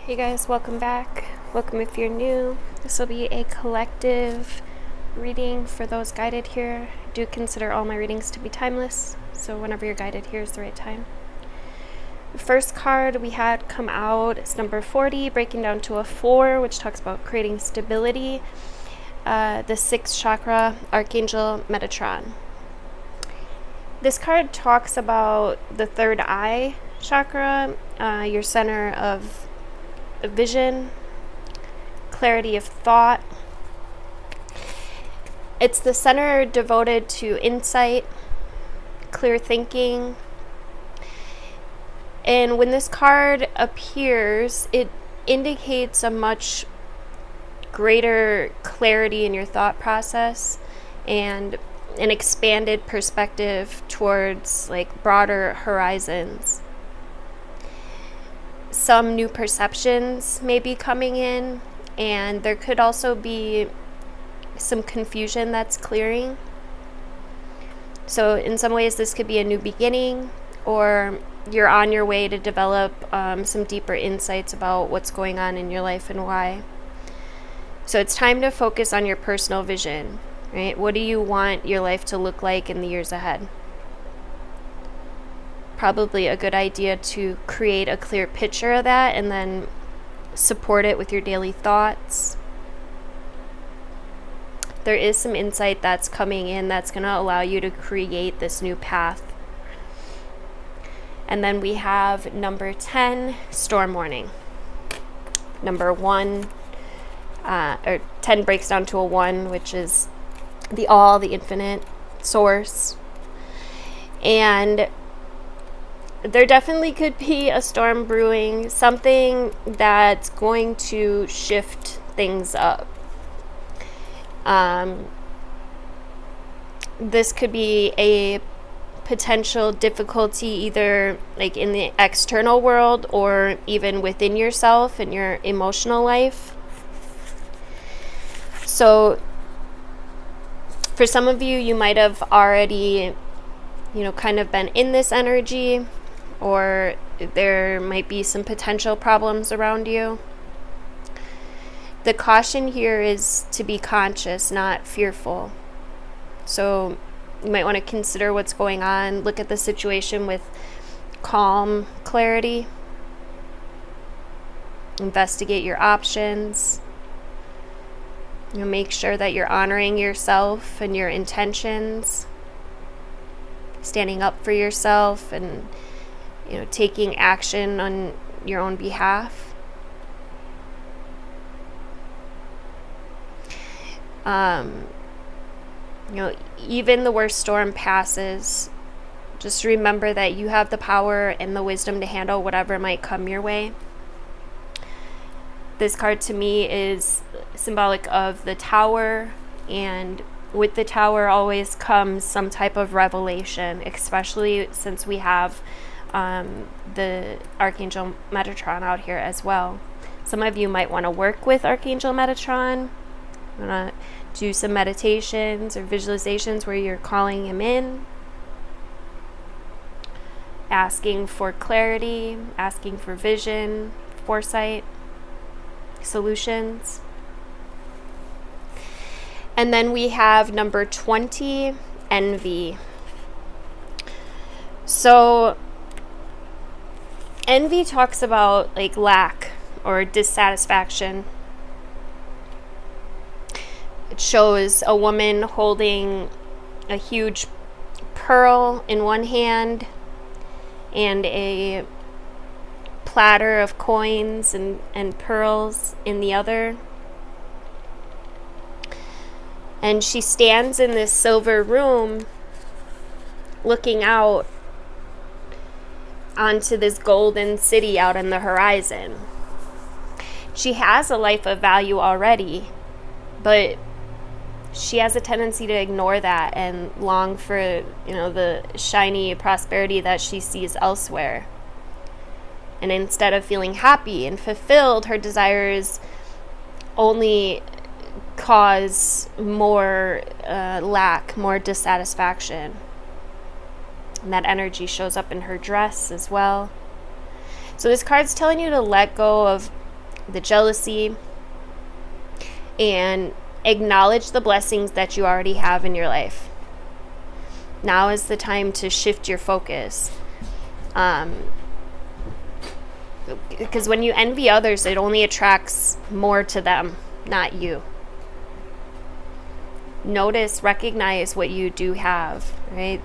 Hey guys, welcome back. Welcome if you're new. This will be a collective reading for those guided here. I do consider all my readings to be timeless, so whenever you're guided here is the right time. The first card we had come out is number 40, breaking down to a 4, which talks about creating stability. The 6th chakra, Archangel Metatron. This card talks about the third eye chakra, your center of vision, clarity of thought. It's the center devoted to insight, clear thinking. And when this card appears, it indicates a much greater clarity in your thought process and an expanded perspective towards like broader horizons. Some new perceptions may be coming in, and there could also be some confusion that's clearing. So in some ways this could be a new beginning, or you're on your way to develop some deeper insights about what's going on in your life and why. So it's time to focus on your personal vision, right? What do you want your life to look like in the years ahead? Probably a good idea to create a clear picture of that and then support it with your daily thoughts. There is some insight that's coming in that's going to allow you to create this new path. And then we have number 10, storm warning. Number 1, or 10 breaks down to a 1, which is the all, the infinite source. And there definitely could be a storm brewing, something that's going to shift things up. This could be a potential difficulty either like in the external world or even within yourself and your emotional life. So for some of you, you might have already, kind of been in this energy, or there might be some potential problems around you. The caution here is to be conscious, not fearful. So you might want to consider what's going on, look at the situation with calm clarity, investigate your options, make sure that you're honoring yourself and your intentions, standing up for yourself and taking action on your own behalf. Even the worst storm passes. Just remember that you have the power and the wisdom to handle whatever might come your way. This card to me is symbolic of the tower, and with the tower always comes some type of revelation, especially since we have the Archangel Metatron out here as well. Some of you might want to work with Archangel Metatron. You want to do some meditations or visualizations where you're calling him in, asking for clarity, asking for vision, foresight, solutions. And then we have number 20, envy. So envy talks about like lack or dissatisfaction. It shows a woman holding a huge pearl in one hand and a platter of coins and pearls in the other. And she stands in this silver room looking out onto this golden city out in the horizon. She has a life of value already, but she has a tendency to ignore that and long for, the shiny prosperity that she sees elsewhere. And instead of feeling happy and fulfilled, her desires only cause more lack, more dissatisfaction. And that energy shows up in her dress as well. So this card's telling you to let go of the jealousy, and acknowledge the blessings that you already have in your life. Now is the time to shift your focus. Because when you envy others, it only attracts more to them, not you. Notice, recognize what you do have, right?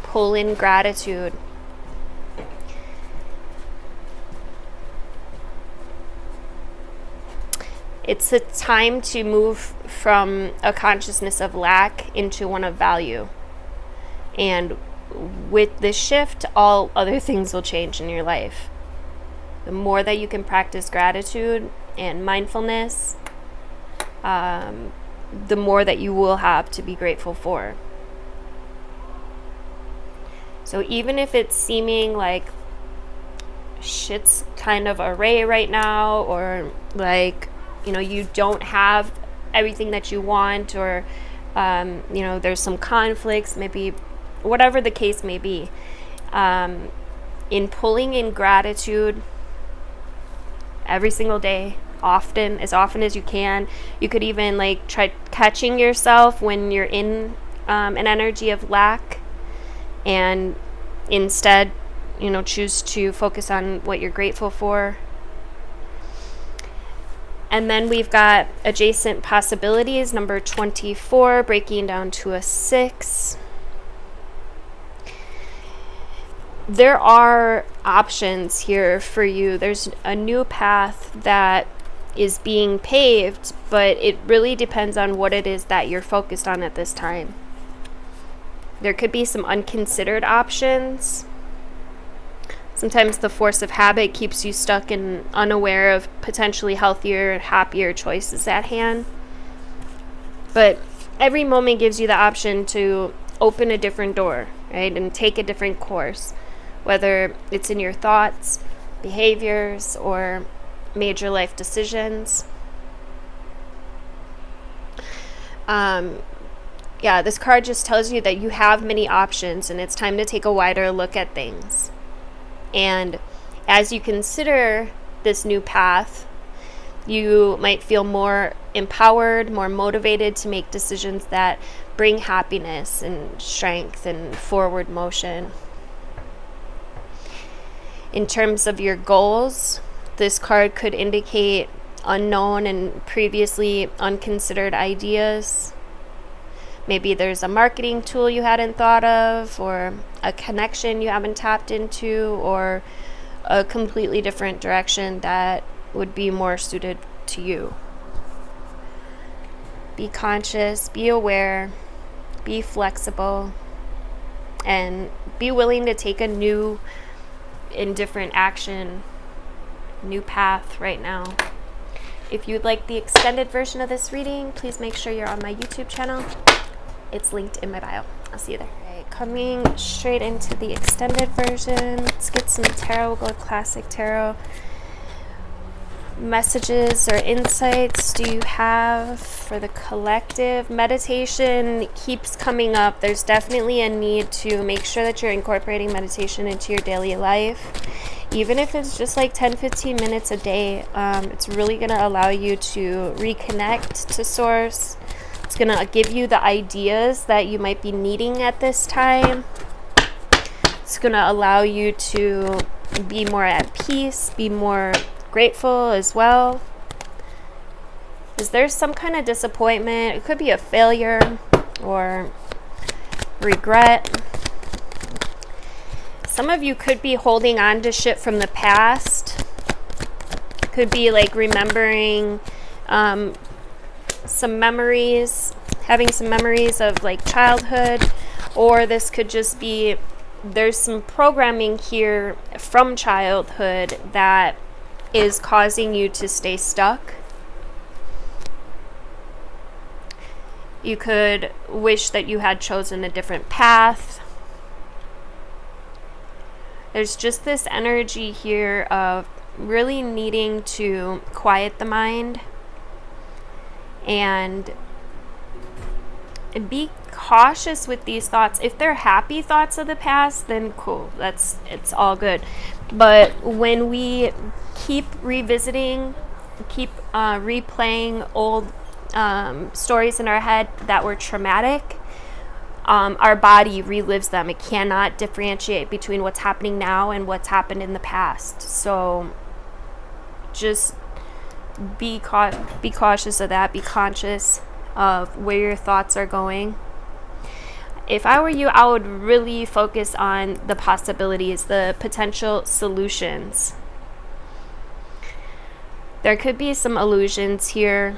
Pull in gratitude. It's a time to move from a consciousness of lack into one of value. And with this shift, all other things will change in your life. The more that you can practice gratitude and mindfulness, the more that you will have to be grateful for. So even if it's seeming like shit's kind of array right now, or like, you don't have everything that you want, or, there's some conflicts, maybe whatever the case may be, in pulling in gratitude every single day, as often as you can. You could even like try catching yourself when you're in an energy of lack, and instead, choose to focus on what you're grateful for. And then we've got adjacent possibilities, number 24, breaking down to a 6. There are options here for you. There's a new path that is being paved, but it really depends on what it is that you're focused on at this time. There could be some unconsidered options. Sometimes the force of habit keeps you stuck and unaware of potentially healthier, happier choices at hand. But every moment gives you the option to open a different door, right? And take a different course, whether it's in your thoughts, behaviors, or major life decisions. This card just tells you that you have many options, and it's time to take a wider look at things. And as you consider this new path, you might feel more empowered, more motivated to make decisions that bring happiness and strength and forward motion. In terms of your goals, this card could indicate unknown and previously unconsidered ideas. Maybe there's a marketing tool you hadn't thought of, or a connection you haven't tapped into, or a completely different direction that would be more suited to you. Be conscious, be aware, be flexible, and be willing to take a new and different action, new path right now. If you'd like the extended version of this reading, please make sure you're on my YouTube channel. It's linked in my bio. I'll see you there. Right, coming straight into the extended version. Let's get some tarot. We'll go with classic tarot. Messages or insights do you have for the collective? Meditation keeps coming up. There's definitely a need to make sure that you're incorporating meditation into your daily life. Even if it's just like 10-15 minutes a day, it's really going to allow you to reconnect to source. It's going to give you the ideas that you might be needing at this time. It's going to allow you to be more at peace, be more grateful as well. Is there some kind of disappointment? It could be a failure or regret. Some of you could be holding on to shit from the past. Could be like remembering some memories, having some memories of like childhood, or this could just be there's some programming here from childhood that is causing you to stay stuck. You could wish that you had chosen a different path. There's just this energy here of really needing to quiet the mind and And be cautious with these thoughts. If they're happy thoughts of the past, then cool, it's all good. But when we keep revisiting, keep replaying old stories in our head that were traumatic, our body relives them. It cannot differentiate between what's happening now and what's happened in the past. So just be cautious of that. Be conscious of where your thoughts are going. If I were you, I would really focus on the possibilities, the potential solutions. There could be some illusions here,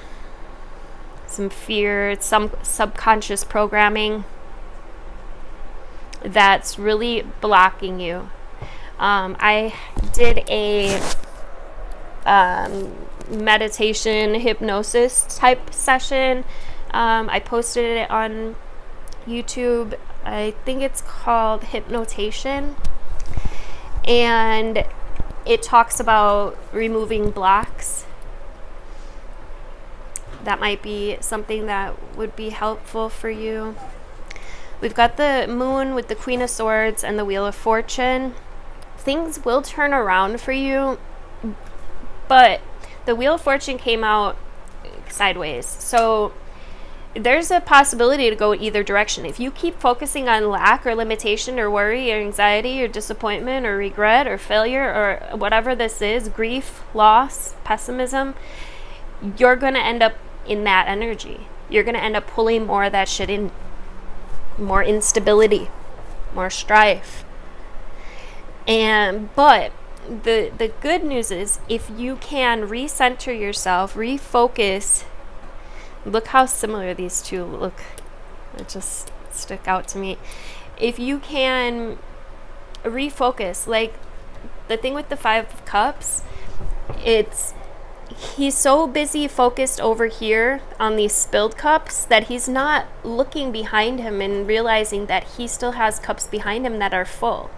some fear, some subconscious programming that's really blocking you. I did a meditation hypnosis type session. I posted it on YouTube. I think it's called Hypnotation, and it talks about removing blocks. That might be something that would be helpful for you. We've got the Moon with the Queen of Swords and the Wheel of Fortune. Things will turn around for you, but the Wheel of Fortune came out sideways. So there's a possibility to go either direction. If you keep focusing on lack or limitation or worry or anxiety or disappointment or regret or failure or whatever this is, grief, loss, pessimism, you're going to end up in that energy. You're going to end up pulling more of that shit in. More instability, more strife. But the good news is, if you can recenter yourself, refocus. Look how similar these two look. It just stuck out to me. If you can refocus, like the thing with the Five of Cups, he's so busy focused over here on these spilled cups that he's not looking behind him and realizing that he still has cups behind him that are full.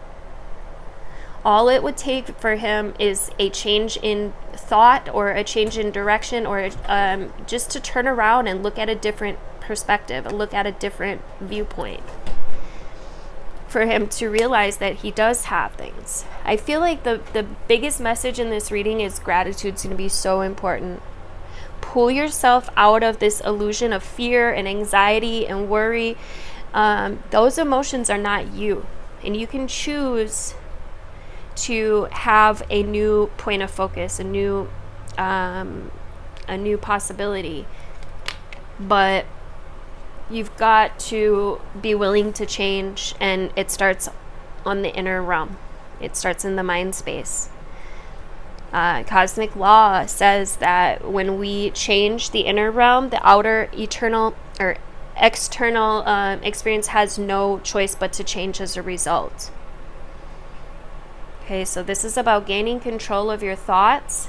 All it would take for him is a change in thought or a change in direction, or just to turn around and look at a different perspective, look at a different viewpoint, for him to realize that he does have things. I feel like the biggest message in this reading is gratitude's going to be so important. Pull yourself out of this illusion of fear and anxiety and worry. Those emotions are not you, and you can choose to have a new point of focus, a new possibility. But you've got to be willing to change, and it starts on the inner realm. It starts in the mind space. Cosmic law says that when we change the inner realm, the outer eternal or external experience has no choice but to change as a result. Okay, so this is about gaining control of your thoughts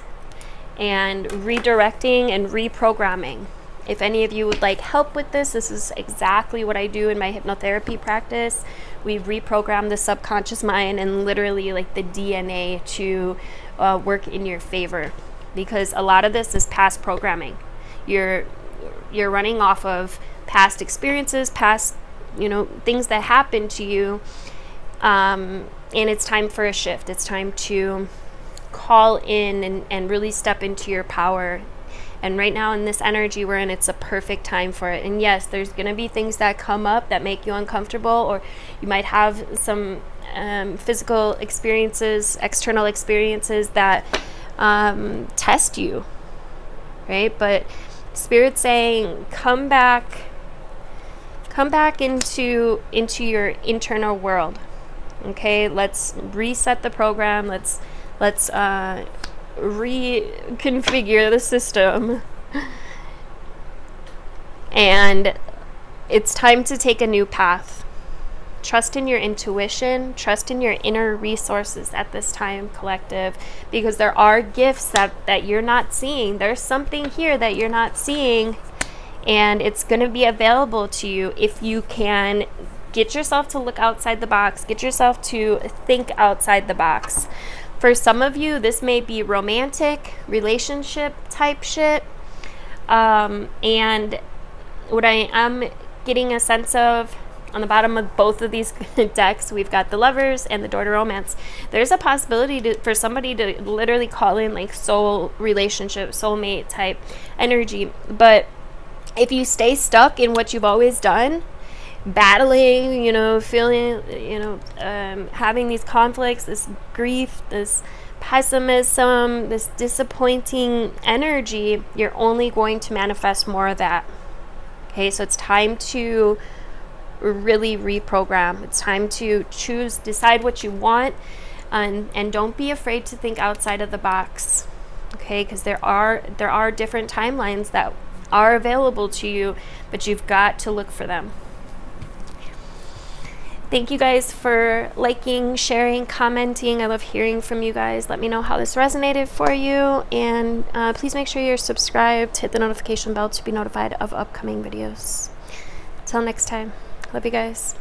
and redirecting and reprogramming. If any of you would like help with this is exactly what I do in my hypnotherapy practice. We reprogram the subconscious mind and literally like the DNA to work in your favor, because a lot of this is past programming. You're running off of past experiences, past things that happened to you, and it's time for a shift. It's time to call in and really step into your power. And right now in this energy we're in, it's a perfect time for it. And yes, there's going to be things that come up that make you uncomfortable, or you might have some physical experiences, external experiences that test you, right? But Spirit's saying, come back into your internal world. Okay, let's reset the program. Let's reconfigure the system, and it's time to take a new path. Trust in your intuition, trust in your inner resources at this time, collective, because there are gifts that you're not seeing. There's something here that you're not seeing, and it's going to be available to you if you can get yourself to look outside the box, get yourself to think outside the box. For some of you, this may be romantic, relationship type shit. And what I am getting a sense of, on the bottom of both of these decks, we've got the Lovers and the Door to Romance. There's a possibility for somebody to literally call in like soul relationship, soulmate type energy. But if you stay stuck in what you've always done, battling, you know, feeling, you know, having these conflicts, this grief, this pessimism, this disappointing energy, you're only going to manifest more of that. Okay, so it's time to really reprogram. It's time to decide what you want, and don't be afraid to think outside of the box. Okay, because there are different timelines that are available to you, but you've got to look for them. Thank you guys for liking, sharing, commenting. I love hearing from you guys. Let me know how this resonated for you, and please make sure you're subscribed. Hit the notification bell to be notified of upcoming videos. Till next time. Love you guys.